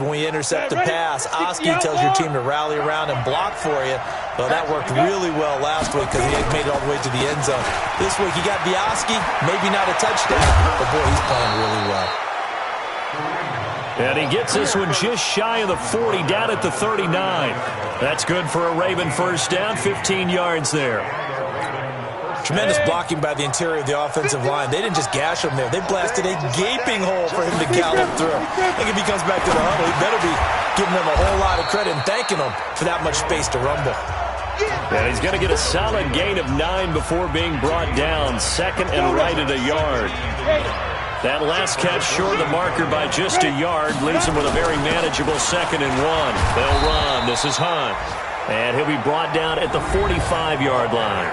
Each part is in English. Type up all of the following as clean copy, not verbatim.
When we intercept the pass, Oski tells your team to rally around and block for you. Well, that worked really well last week because he made it all the way to the end zone. This week he got the Oski, maybe not a touchdown, but boy, he's playing really well. And he gets this one just shy of the 40, down at the 39. That's good for a Raven first down, 15 yards there. Tremendous blocking by the interior of the offensive line. They didn't just gash him there. They blasted a gaping hole for him to gallop through. I think if he comes back to the huddle, he better be giving them a whole lot of credit and thanking them for that much space to rumble. And he's going to get a solid gain of 9 before being brought down. Second and right at a yard. That last catch short of the marker by just a yard leaves him with a very manageable 2nd and 1. They'll run. This is Hunt. And he'll be brought down at the 45-yard line.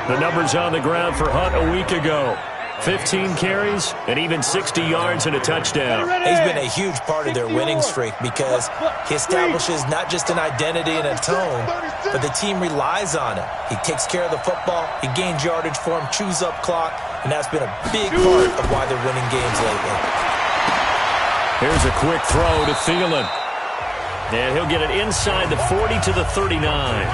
The numbers on the ground for Hunt a week ago. 15 carries and even 60 yards and a touchdown. He's been a huge part of their winning streak because he establishes not just an identity and a tone, but the team relies on it. He takes care of the football, he gains yardage for him, chews up clock, and that's been a big part of why they're winning games lately. Here's a quick throw to Thielen. And he'll get it inside the 40 to the 39.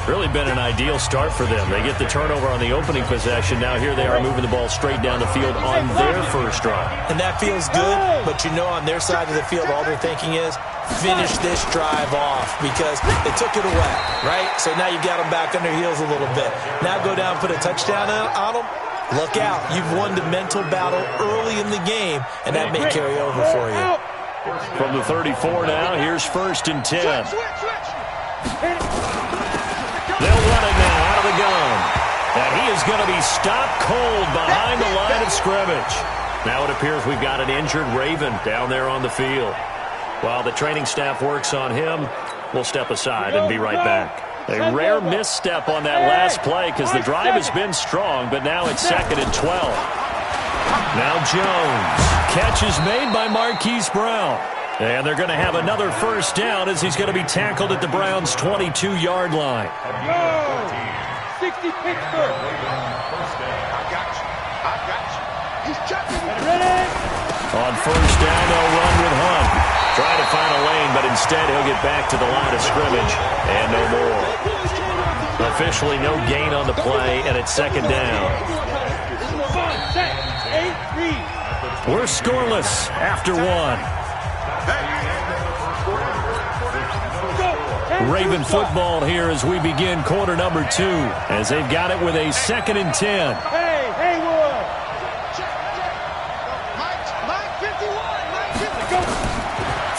Really been an ideal start for them. They get the turnover on the opening possession. Now here they are moving the ball straight down the field on their first drive. And that feels good, but you know on their side of the field all they're thinking is finish this drive off because they took it away, right? So now you've got them back on their heels a little bit. Now go down and put a touchdown on them. Look out. You've won the mental battle early in the game, and that may carry over for you. From the 34 now, here's 1st and 10. They'll run it now out of the gun. And he is going to be stopped cold behind the line of scrimmage. Now it appears we've got an injured Raven down there on the field. While the training staff works on him, we'll step aside and be right back. A rare misstep on that last play because the drive has been strong, but now it's 2nd and 12. Now Jones. Catch is made by Marquise Brown. And they're going to have another first down as he's going to be tackled at the Browns' 22-yard line. 60 Pittsburgh. I got you. He's checking. Ready? On first down, they'll run with Hunt. Trying to find a lane, but instead he'll get back to the line of scrimmage and no more. Officially no gain on the play, and it's 2nd down. We're scoreless after 1. Raven football here as we begin quarter number 2, as they've got it with a 2nd and 10. Hey, Haywood. Mike 51. Go.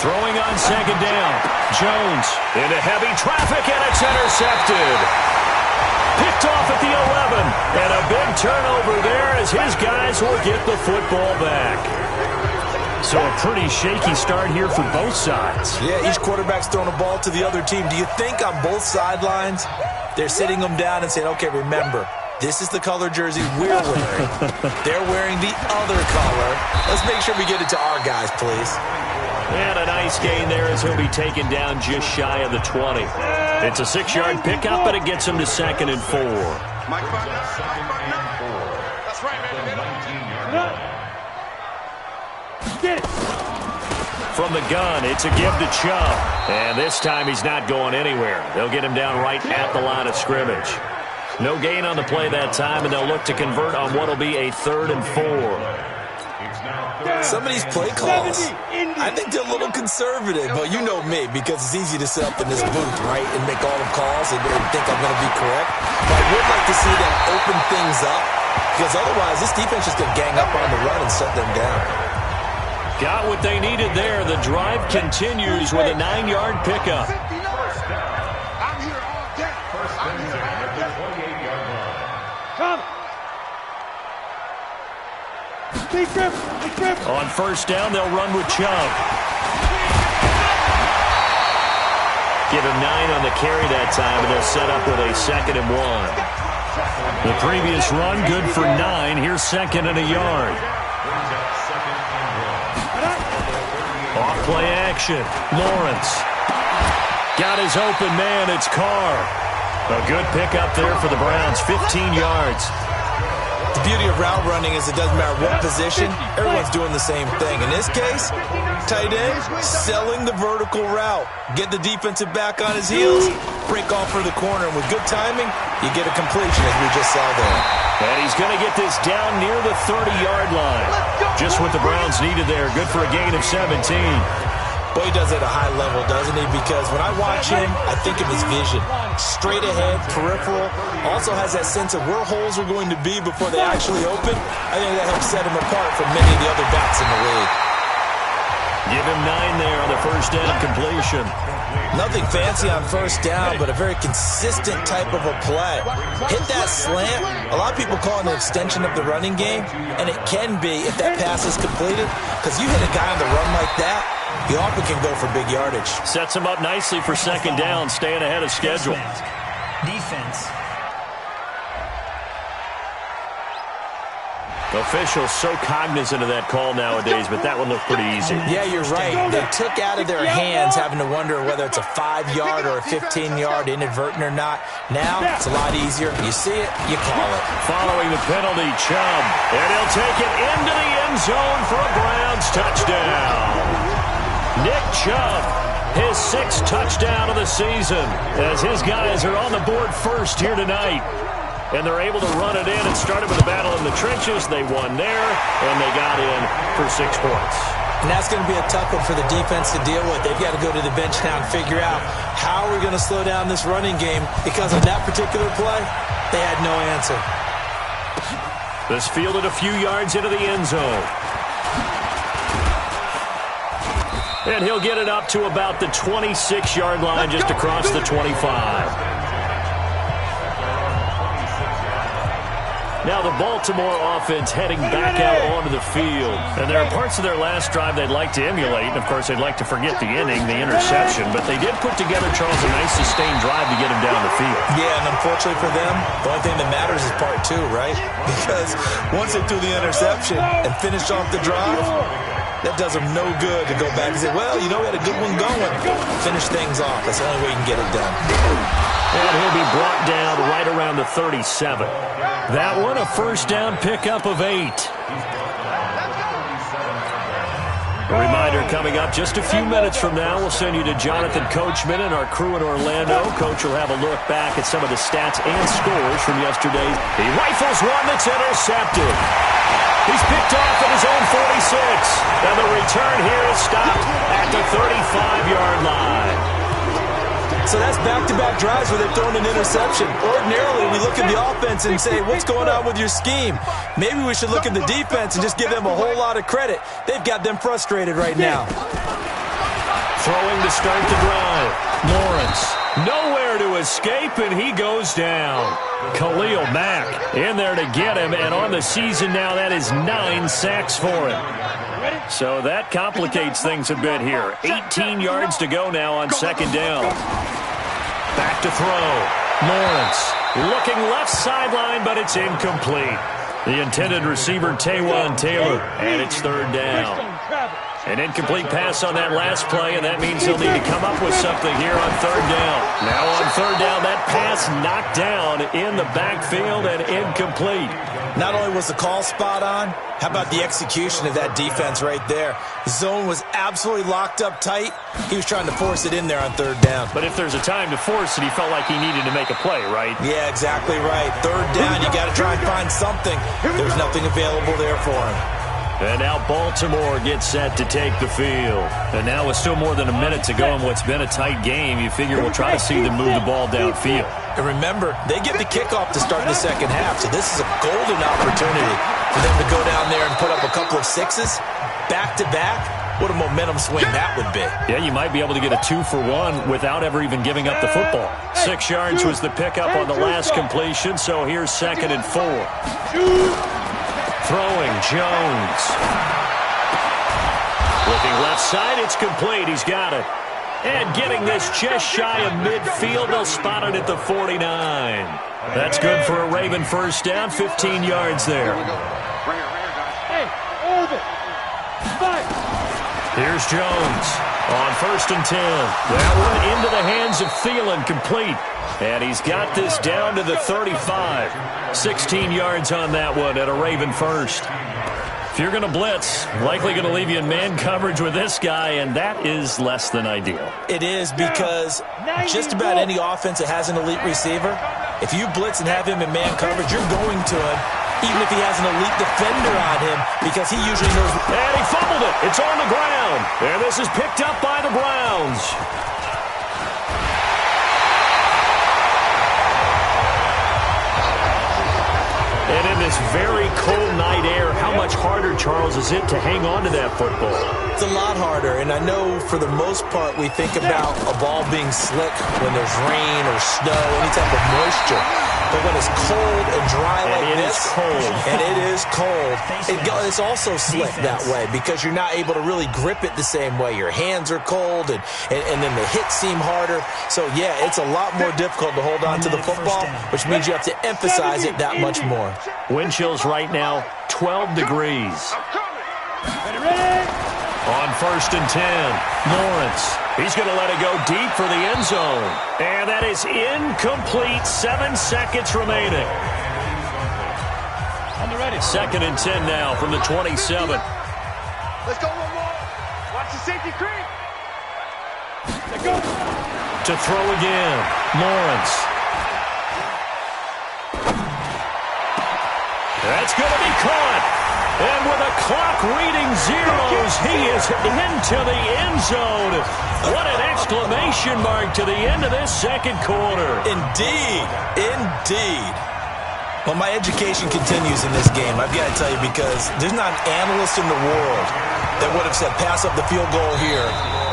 Throwing on 2nd down. Jones into heavy traffic, and it's intercepted. Picked off at the 11, and a big turnover there as his guys will get the football back. So a pretty shaky start here for both sides. Yeah, each quarterback's throwing a ball to the other team. Do you think on both sidelines they're sitting them down and saying, okay, remember, this is the color jersey we're wearing. They're wearing the other color. Let's make sure we get it to our guys, please. And a nice gain there as he'll be taken down just shy of the 20. It's a 6-yard pickup, but it gets him to 2nd and 4. That's right, man. Get it. From the gun, it's a give to Chubb. And this time he's not going anywhere. They'll get him down right at the line of scrimmage. No gain on the play that time, and they'll look to convert on what will be a 3rd and 4. Some of these play calls, I think they're a little conservative, but you know me, because it's easy to sit up in this booth, right, and make all the calls and think I'm going to be correct. But I would like to see them open things up, because otherwise this defense is going to gang up on the run and shut them down. Got what they needed there. The drive continues with a 9-yard pickup. I'm here all day. Come. Big grip. On first down, they'll run with Chubb. Give him 9 on the carry that time, and they'll set up with a 2nd and 1. The previous run, good for 9. Here's 2nd and a yard. Off play action. Lawrence. Got his open man. It's Carr. A good pickup there for the Browns. 15 yards. The beauty of route running is it doesn't matter what position, everyone's doing the same thing. In this case, tight end, selling the vertical route. Get the defensive back on his heels, break off for the corner, and with good timing, you get a completion as we just saw there. And he's going to get this down near the 30-yard line. Just what the Browns needed there. Good for a gain of 17. Boy, he does it at a high level, doesn't he? Because when I watch him, I think of his vision. Straight ahead, peripheral. Also has that sense of where holes are going to be before they actually open. I think that helps set him apart from many of the other backs in the league. Give him 9 there on the first down completion. Nothing fancy on first down, but a very consistent type of a play. Hit that slant. A lot of people call it an extension of the running game, and it can be if that pass is completed, because you hit a guy on the run like that, you often can go for big yardage. Sets him up nicely for second down, staying ahead of schedule. Defense. Officials so cognizant of that call nowadays, but that one looked pretty easy. Yeah, you're right. They took out of their hands having to wonder whether it's a 5-yard or a 15-yard inadvertent or not. Now, it's a lot easier. You see it, you call it. Following the penalty, Chubb. And he'll take it into the end zone for a Browns touchdown. Nick Chubb, his 6th touchdown of the season, as his guys are on the board first here tonight. And they're able to run it in. It started with a battle in the trenches. They won there, and they got in for 6 points. And that's going to be a tough one for the defense to deal with. They've got to go to the bench now and figure out how are we going to slow down this running game, because on that particular play, they had no answer. This fielded a few yards into the end zone. And he'll get it up to about the 26-yard line, just across the 25. Now the Baltimore offense heading back out onto the field. And there are parts of their last drive they'd like to emulate. And, of course, they'd like to forget the inning, the interception. But they did put together, Charles, a nice sustained drive to get him down the field. Yeah, and unfortunately for them, the only thing that matters is part 2, right? Because once they threw the interception and finished off the drive, that does them no good to go back and say, well, you know, we had a good one going. Finish things off. That's the only way you can get it done. And he'll be brought down right around the 37. That one, a first down pickup of 8. A reminder coming up just a few minutes from now. We'll send you to Jonathan Coachman and our crew in Orlando. Coach will have a look back at some of the stats and scores from yesterday. He rifles one that's intercepted. He's picked off at his own 46. And the return here is stopped at the 35-yard line. So that's back-to-back drives where they've thrown an interception. Ordinarily, we look at the offense and say, what's going on with your scheme? Maybe we should look at the defense and just give them a whole lot of credit. They've got them frustrated right now. Throwing to start the drive. Lawrence, nowhere to escape, and he goes down. Khalil Mack in there to get him, and on the season now, that is 9 sacks for him. So that complicates things a bit here. 18 yards to go now on second down. Back to throw. Lawrence looking left sideline, but it's incomplete. The intended receiver, Taywan Taylor, and it's third down. An incomplete pass on that last play, and that means he'll need to come up with something here on third down. Now on third down, that pass knocked down in the backfield and incomplete. Not only was the call spot on, how about the execution of that defense right there? The zone was absolutely locked up tight. He was trying to force it in there on third down. But if there's a time to force it, he felt like he needed to make a play, right? Yeah, exactly right. Third down, you got to try and find something. There's nothing available there for him. And now Baltimore gets set to take the field. And now with still more than a minute to go in what's been a tight game, you figure we'll try to see them move the ball downfield. And remember, they get the kickoff to start the second half, so this is a golden opportunity for them to go down there and put up a couple of 6s back-to-back. What a momentum swing that would be. Yeah, you might be able to get a 2-for-1 without ever even giving up the football. 6 yards was the pickup on the last completion, so here's 2nd and 4. Throwing, Jones. Looking left side, it's complete. He's got it. And getting this just shy of midfield, they'll spot it at the 49. That's good for a Raven first down, 15 yards there. Here's Jones on 1st and 10. That one into the hands of Thielen, complete. And he's got this down to the 35. 16 yards on that one at a Raven first. If you're going to blitz, likely going to leave you in man coverage with this guy, and that is less than ideal. It is, because just about any offense that has an elite receiver, if you blitz and have him in man coverage, you're going to him, even if he has an elite defender on him, because he usually knows. And he fumbled it. It's on the ground. And this is picked up by the Browns. And in this very cold night air, how much harder, Charles, is it to hang on to that football? It's a lot harder, and I know for the most part we think about a ball being slick when there's rain or snow, any type of moisture. But when it's cold and dry like this, and it is cold, it's also slick that way because you're not able to really grip it the same way. Your hands are cold, and then the hits seem harder. So, yeah, it's a lot more difficult to hold on to the football, which means you have to emphasize it that much more. Wind chills right now, 12 degrees. On 1st and 10, Lawrence. He's going to let it go deep for the end zone. And that is incomplete. 7 seconds remaining. On the ready. 2nd and 10 now from the 27. Let's go one more. Watch the safety creep. Let's go. To throw again, Lawrence. That's going to be caught. And with a clock reading zeros, he is into the end zone. What an exclamation mark to the end of this second quarter. Indeed. Indeed. Well, my education continues in this game, I've got to tell you, because there's not an analyst in the world that would have said pass up the field goal here,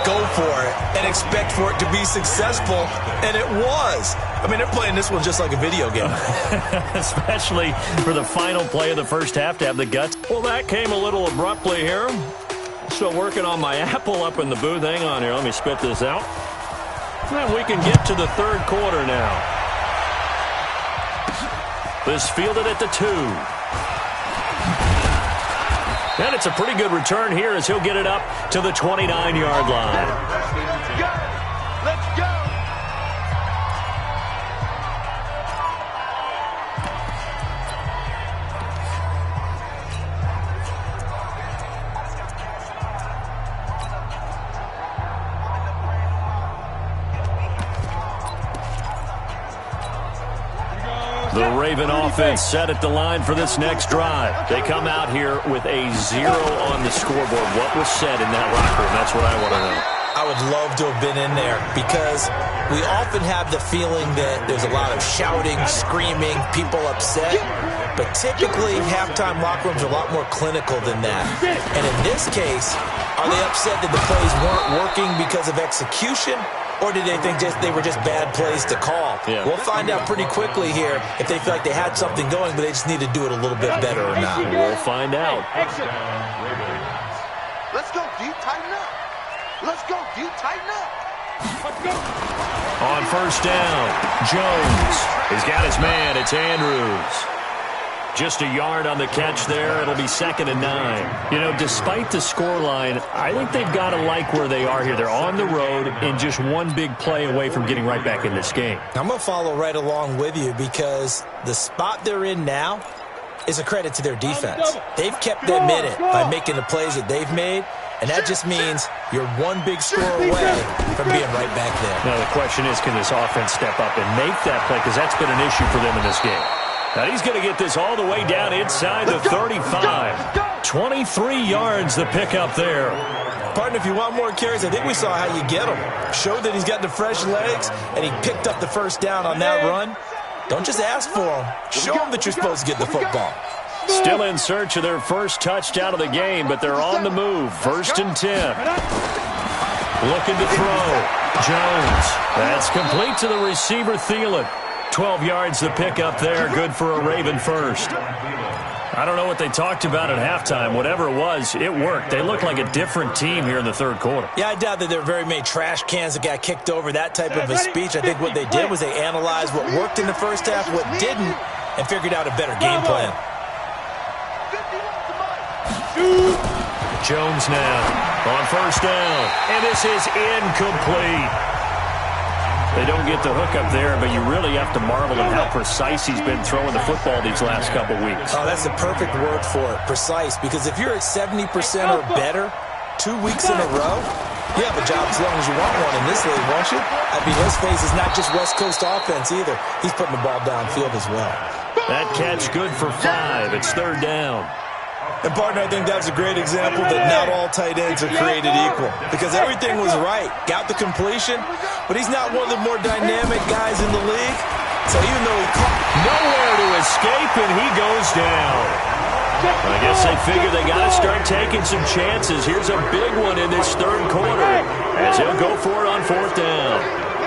go for it, and expect for it to be successful, and it was. I mean, they're playing this one just like a video game. Especially for the final play of the first half to have the guts. Well, that came a little abruptly here. Still working on my apple up in the booth. Hang on here. Let me spit this out. And we can get to the third quarter now. This fielded at the 2. And it's a pretty good return here as he'll get it up to the 29-yard line. Let's go. Let's go. The Raven offense set at the line for this next drive. They come out here with a 0 on the scoreboard. What was said in that locker room? That's what I want to know. I would love to have been in there because we often have the feeling that there's a lot of shouting, screaming, people upset. But typically, halftime locker rooms are a lot more clinical than that. And in this case, are they upset that the plays weren't working because of execution? Or did they think they were just bad plays to call? Yeah. We'll find out pretty quickly here if they feel like they had something going, but they just need to do it a little bit better or not. We'll find out. Let's go, deep, tighten up. Let's go, deep, tighten up. Let's go. On 1st down, Jones. He's got his man. It's Andrews. Just a yard on the catch there. It'll be 2nd and 9. You know, despite the scoreline, I think they've got to like where they are here. They're on the road and just one big play away from getting right back in this game. I'm going to follow right along with you because the spot they're in now is a credit to their defense. They've kept them in it by making the plays that they've made, and that just means you're one big score away from being right back there. Now, the question is, can this offense step up and make that play? Because that's been an issue for them in this game. Now he's going to get this all the way down inside the 35. 23 yards the pickup there. Partner, if you want more carries, I think we saw how you get them. Showed that he's got the fresh legs, and he picked up the first down on that run. Don't just ask for them. Show them that you're supposed to get the football. Still in search of their first touchdown of the game, but they're on the move. 1st and 10. Looking to throw. Jones. That's complete to the receiver, Thielen. 12 yards the pickup there. Good for a Raven first. I don't know what they talked about at halftime. Whatever it was, it worked. They look like a different team here in the third quarter. Yeah, I doubt that there were very many trash cans that got kicked over, that type of a speech. I think what they did was they analyzed what worked in the first half, what didn't, and figured out a better game plan. Jones now. On first down, and this is incomplete. They don't get the hook up there, but you really have to marvel at how precise he's been throwing the football these last couple weeks. Oh, that's the perfect word for it, precise, because if you're at 70% or better 2 weeks in a row, you have a job as long as you want one in this league, won't you? I mean, let's face it, it's not just West Coast offense either. He's putting the ball downfield as well. That catch good for 5. It's third down. And, partner, I think that's a great example that not all tight ends are created equal because everything was right. Got the completion, but he's not one of the more dynamic guys in the league. So even though he caught nowhere to escape, and he goes down. I guess they figure they got to start taking some chances. Here's a big one in this third quarter as he'll go for it on fourth down.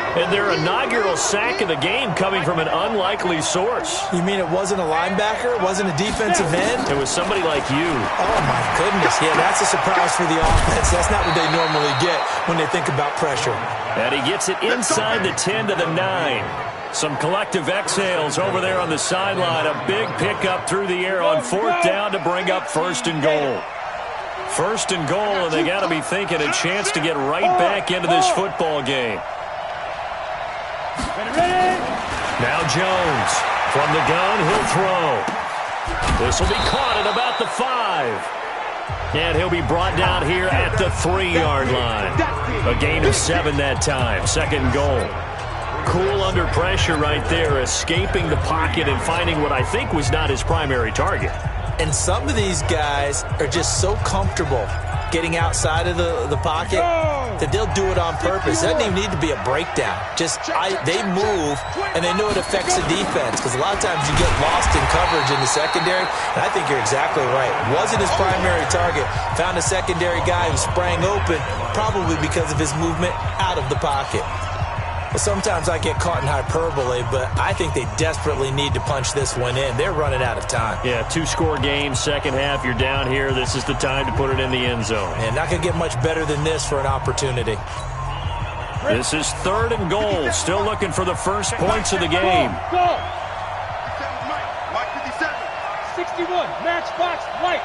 And their inaugural sack of the game coming from an unlikely source. You mean it wasn't a linebacker? It wasn't a defensive end? It was somebody like you. Oh, my goodness. Yeah, that's a surprise for the offense. That's not what they normally get when they think about pressure. And he gets it inside the 10 to the 9. Some collective exhales over there on the sideline. A big pickup through the air on fourth down to bring up first and goal. First and goal, and they got to be thinking a chance to get right back into this football game. Now Jones. From the gun, he'll throw. This will be caught at about the 5. And he'll be brought down here at the 3-yard line. A gain of 7 that time. Second and goal. Cool under pressure right there, escaping the pocket and finding what I think was not his primary target. And some of these guys are just so comfortable getting outside of the pocket that they'll do it on purpose. It doesn't even need to be a breakdown. They move, and they know it affects the defense because a lot of times you get lost in coverage in the secondary, and I think you're exactly right. Wasn't his primary target. Found a secondary guy who sprang open, probably because of his movement out of the pocket. Well, sometimes I get caught in hyperbole, but I think they desperately need to punch this one in. They're running out of time. Yeah, 2-score game, second half, you're down here. This is the time to put it in the end zone. And not going to get much better than this for an opportunity. This is third and goal. Still looking for the first points of the game. Go! 61, matchbox, lights.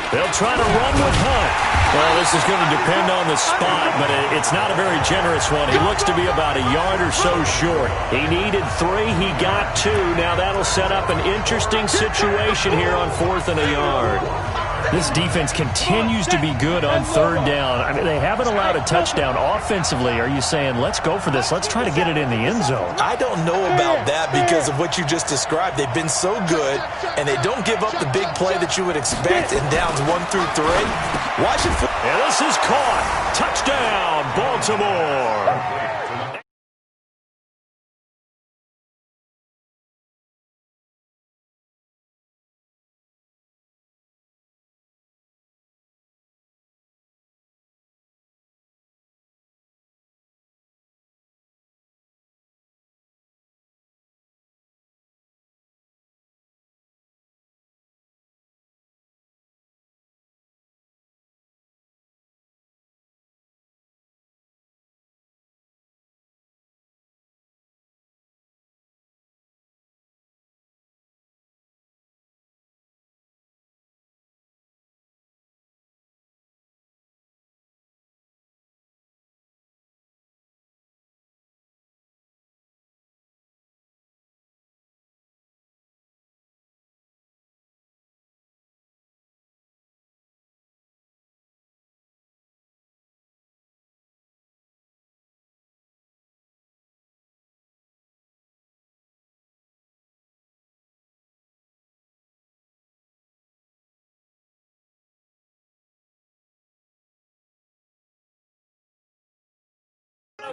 They'll try to run with Hunt. Well, this is going to depend on the spot, but it's not a very generous one. He looks to be about a yard or so short. He needed 3. He got 2. Now that'll set up an interesting situation here on 4th and a yard. This defense continues to be good on third down. I mean, they haven't allowed a touchdown offensively. Are you saying, let's go for this? Let's try to get it in the end zone. I don't know about that because of what you just described. They've been so good, and they don't give up the big play that you would expect in downs 1 through 3. Watch it. And this is caught. Touchdown, Baltimore.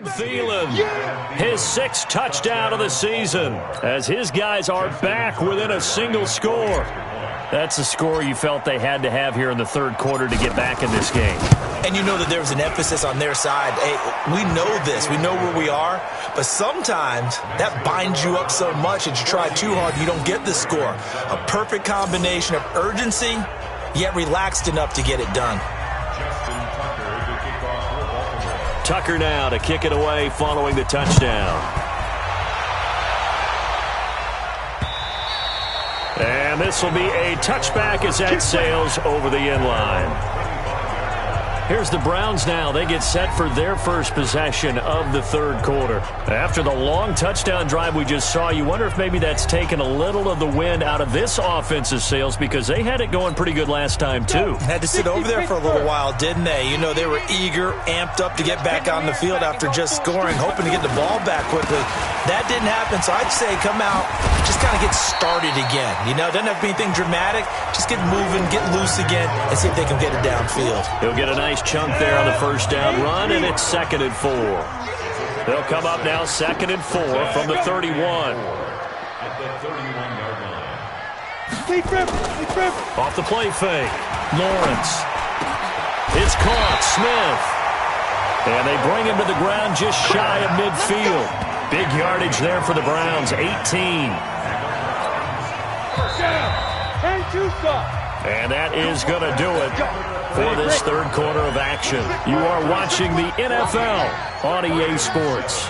Thielen, his 6th touchdown of the season, as his guys are back within a single score. That's a score you felt they had to have here in the third quarter to get back in this game. And you know that there was an emphasis on their side. Hey, we know this. We know where we are. But sometimes that binds you up so much that you try too hard and you don't get the score. A perfect combination of urgency, yet relaxed enough to get it done. Tucker now to kick it away following the touchdown. And this will be a touchback as that sails over the end line. Here's the Browns now. They get set for their first possession of the third quarter. After the long touchdown drive we just saw, you wonder if maybe that's taken a little of the wind out of this offensive sails because they had it going pretty good last time, too. Had to sit over there for a little while, didn't they? You know, they were eager, amped up to get back on the field after just scoring, hoping to get the ball back quickly. That didn't happen, so I'd say come out, just kind of get started again. You know, doesn't have to be anything dramatic. Just get moving, get loose again, and see if they can get it downfield. He'll get a nice chunk there on the first down run, and it's 2nd and 4. They'll come up now 2nd and 4 from the 31. Off the play fake. Lawrence. It's caught. Smith. And they bring him to the ground just shy of midfield. Big yardage there for the Browns, 18. And that is going to do it for this third quarter of action. You are watching the NFL on EA Sports.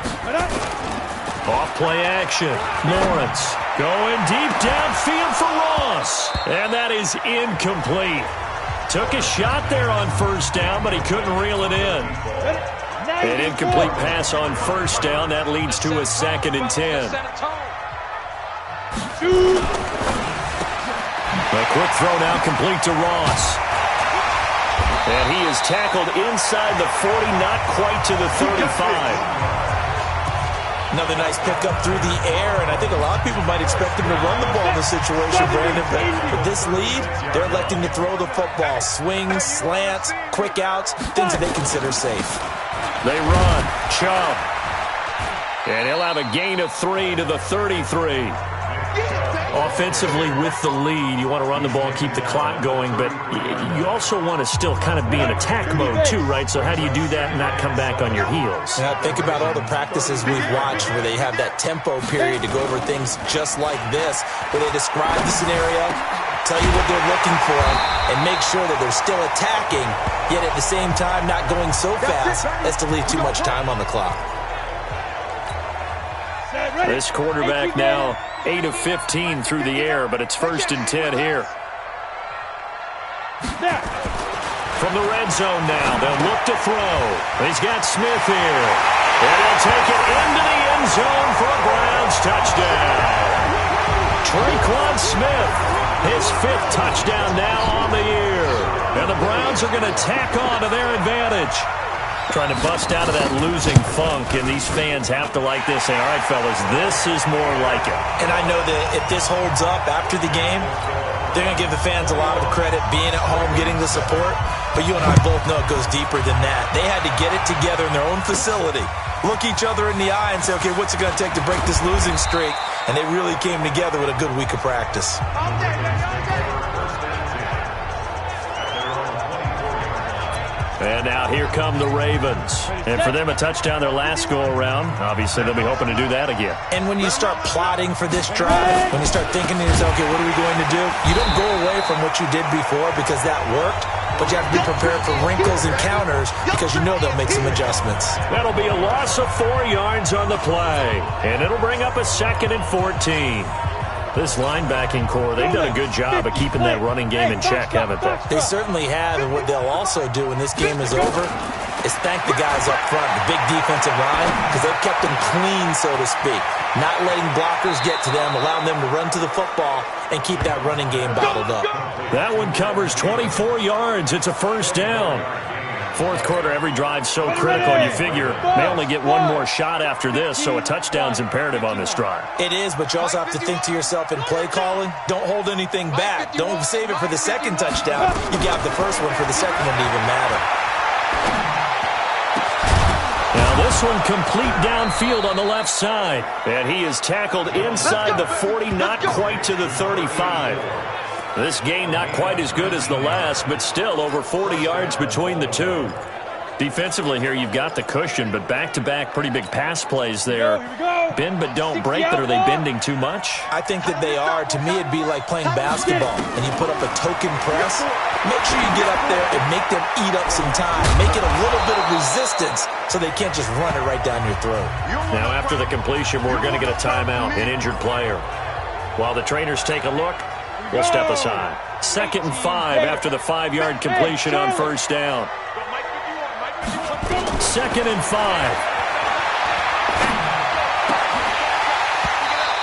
Off play action. Lawrence going deep downfield for Ross. And that is incomplete. Took a shot there on first down, but he couldn't reel it in. An incomplete pass on first down. That leads to a 2nd and 10. A quick throw now complete to Ross. And he is tackled inside the 40, not quite to the 35. Another nice pickup through the air, and I think a lot of people might expect him to run the ball in this situation, Brandon. But with this lead, they're electing to throw the football. Swings, slants, quick outs, things that they consider safe. They run. Chubb. And he'll have a gain of 3 to the 33. Offensively with the lead, you want to run the ball, keep the clock going, but you also want to still kind of be in attack mode too, right? So how do you do that and not come back on your heels? Yeah, think about all the practices we've watched where they have that tempo period to go over things just like this, where they describe the scenario, tell you what they're looking for, and make sure that they're still attacking, yet at the same time not going so fast as to leave too much time on the clock. This quarterback now 8 of 15 through the air, but it's 1st and 10 here. From the red zone now, they'll look to throw. He's got Smith here. And he'll take it into the end zone for a Browns touchdown. Traquan Smith, his 5th touchdown now on the year. And the Browns are going to tack on to their advantage. Trying to bust out of that losing funk, and these fans have to like this. Say, all right, fellas, this is more like it. And I know that if this holds up after the game, they're going to give the fans a lot of credit being at home, getting the support. But you and I both know it goes deeper than that. They had to get it together in their own facility, look each other in the eye and say, okay, what's it going to take to break this losing streak? And they really came together with a good week of practice. And now here come the Ravens. And for them, a touchdown their last go-around. Obviously, they'll be hoping to do that again. And when you start plotting for this drive, when you start thinking to yourself, okay, what are we going to do? You don't go away from what you did before because that worked, but you have to be prepared for wrinkles and counters because you know they'll make some adjustments. That'll be a loss of 4 yards on the play. And it'll bring up a 2nd and 14. This linebacking core, they've done a good job of keeping that running game in check, haven't they? They certainly have, and what they'll also do when this game is over is thank the guys up front, the big defensive line, because they've kept them clean, so to speak. Not letting blockers get to them, allowing them to run to the football and keep that running game bottled up. That one covers 24 yards. It's a 1st down. 4th quarter, every drive so critical. You figure they only get one more shot after this, so a touchdown's imperative on this drive. It is, but you also have to think to yourself in play calling, don't hold anything back. Don't save it for the 2nd touchdown. You got the first one for the 2nd one to even matter. Now this one complete downfield on the left side. And he is tackled inside the 40, not quite to the 35. This game not quite as good as the last, but still over 40 yards between the two. Defensively here, you've got the cushion, but back-to-back pretty big pass plays there. Bend but don't break, but are they bending too much? I think that they are. To me, it'd be like playing basketball, and you put up a token press. Make sure you get up there and make them eat up some time. Make it a little bit of resistance so they can't just run it right down your throat. Now, after the completion, we're going to get a timeout, an injured player. While the trainers take a look, we'll step aside. 2nd and 5 after the 5-yard completion on 1st down. 2nd and 5.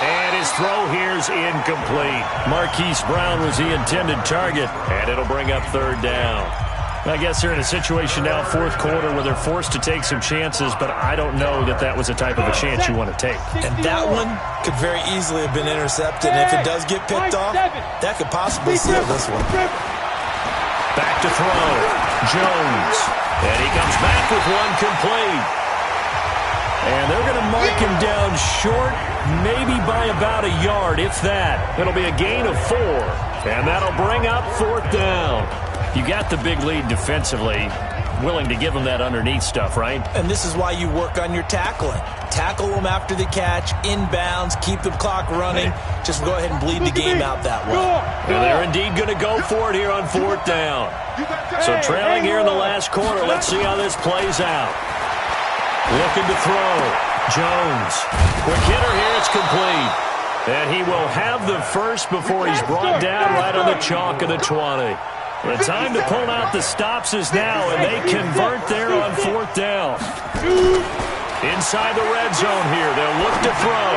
And his throw here's incomplete. Marquise Brown was the intended target, and it'll bring up 3rd down. I guess they're in a situation now, 4th quarter, where they're forced to take some chances, but I don't know that that was the type of a chance you want to take. And that one could very easily have been intercepted, and if it does get picked off, that could possibly seal this one. Back to throw. Jones. And he comes back with one complete. And they're going to mark him down short, maybe by about a yard, if that. It'll be a gain of 4. And that'll bring up 4th down. You got the big lead defensively, willing to give them that underneath stuff, right? And this is why you work on your tackling. Tackle them after the catch, inbounds, keep the clock running. Just go ahead and bleed the game out that way. And they're indeed going to go for it here on 4th down. So trailing here in the last quarter, let's see how this plays out. Looking to throw. Jones. Quick hitter here, it's complete. And he will have the first before he's brought down right on the chalk of the 20. The time to pull out the stops is now, and they convert there on 4th down. Inside the red zone here, they'll look to throw.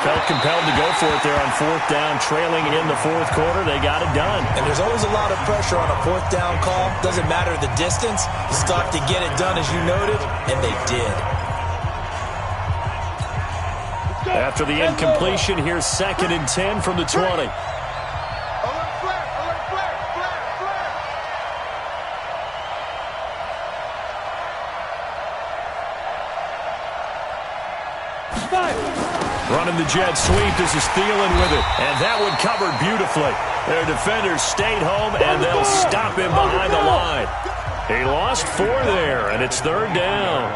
Felt compelled to go for it there on 4th down, trailing in the 4th quarter. They got it done. And there's always a lot of pressure on a 4th down call. Doesn't matter the distance. You still have to get it done, as you noted, and they did. After the incompletion, here's 2nd and 10 from the 20. Running the jet sweep. This is Thielen with it. And that one covered beautifully. Their defenders stayed home, and they'll stop him behind the line. He lost 4 there, and it's 3rd down.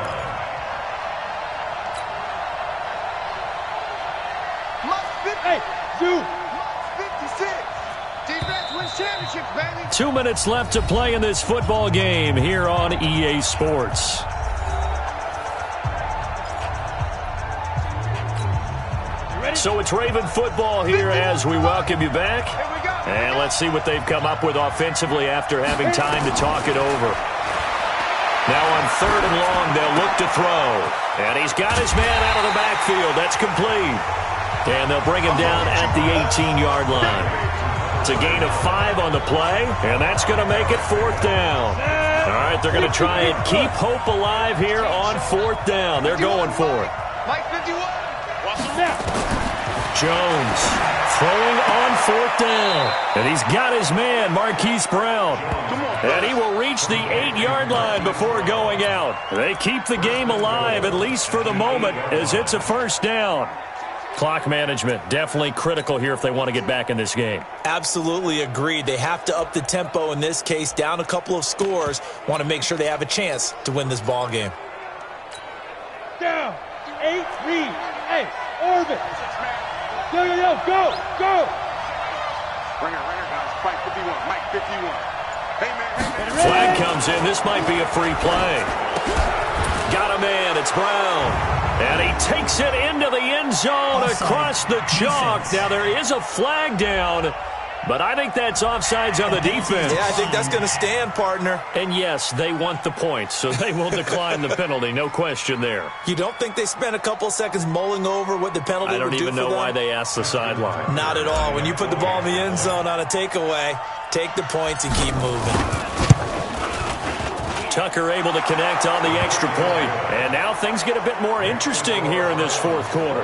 Hey, 56. Defense wins championships, baby. 2 minutes left to play in this football game here on EA Sports. So it's Raven football here as we welcome you back. And let's see what they've come up with offensively after having time to talk it over. Now on 3rd and long, they'll look to throw. And he's got his man out of the backfield. That's complete. And they'll bring him down at the 18-yard line. It's a gain of 5 on the play, and that's going to make it 4th down. All right, they're going to try and keep hope alive here on 4th down. They're going for it. Mike 51. Watch him now. Jones throwing on 4th down. And he's got his man, Marquise Brown. And he will reach the 8-yard line before going out. They keep the game alive, at least for the moment, as it's a 1st down. Clock management, definitely critical here if they want to get back in this game. Absolutely agreed. They have to up the tempo in this case, down a couple of scores. Want to make sure they have a chance to win this ball game. Down. 8, read. Hey, orbit. Yo, go. Ringer, guys. Mike 51. Mike 51. Hey, man. Flag comes in. This might be a free play. Got a man. It's Brown. And he takes it into the end zone across the chalk. Now, there is a flag down, but I think that's offsides on the defense. Yeah, I think that's going to stand, partner. And, yes, they want the points, so they will decline the penalty. No question there. You don't think they spent a couple seconds mulling over what the penalty would do for them? I don't even know why they asked the sideline. Not at all. When you put the ball in the end zone on a takeaway, take the points and keep moving. Tucker able to connect on the extra point. And now things get a bit more interesting here in this 4th quarter.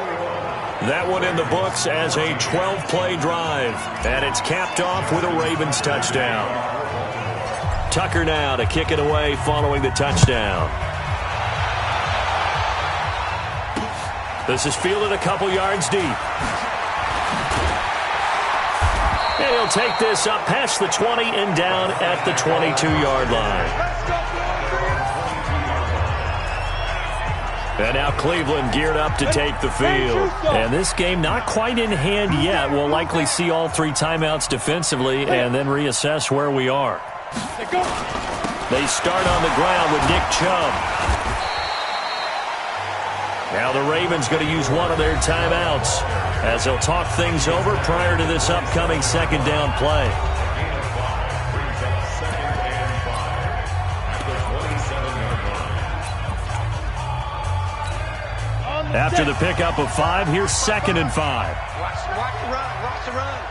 That one in the books as a 12-play drive. And it's capped off with a Ravens touchdown. Tucker now to kick it away following the touchdown. This is fielded a couple yards deep. And he'll take this up past the 20 and down at the 22-yard line. And now Cleveland geared up to take the field. And this game not quite in hand yet. We'll likely see all 3 timeouts defensively and then reassess where we are. They start on the ground with Nick Chubb. Now the Ravens going to use one of their timeouts as they'll talk things over prior to this upcoming 2nd down play. After the pickup of 5, here's 2nd and 5. Watch the run. Watch the run.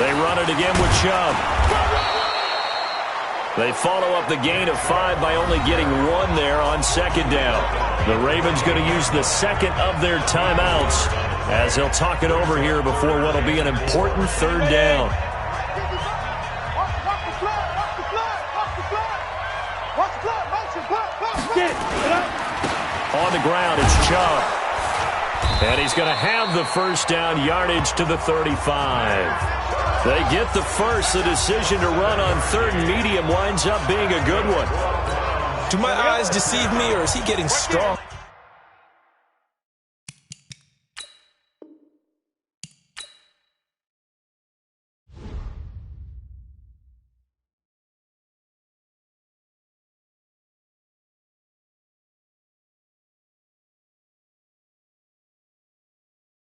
They run it again with Chubb. They follow up the gain of 5 by only getting 1 there on 2nd down. The Ravens going to use the 2nd of their timeouts as he'll talk it over here before what will be an important 3rd down. On the ground, it's Chubb. And he's going to have the 1st down, yardage to the 35. They get the first. The decision to run on 3rd and medium winds up being a good one. Do my eyes deceive me, or is he getting strong?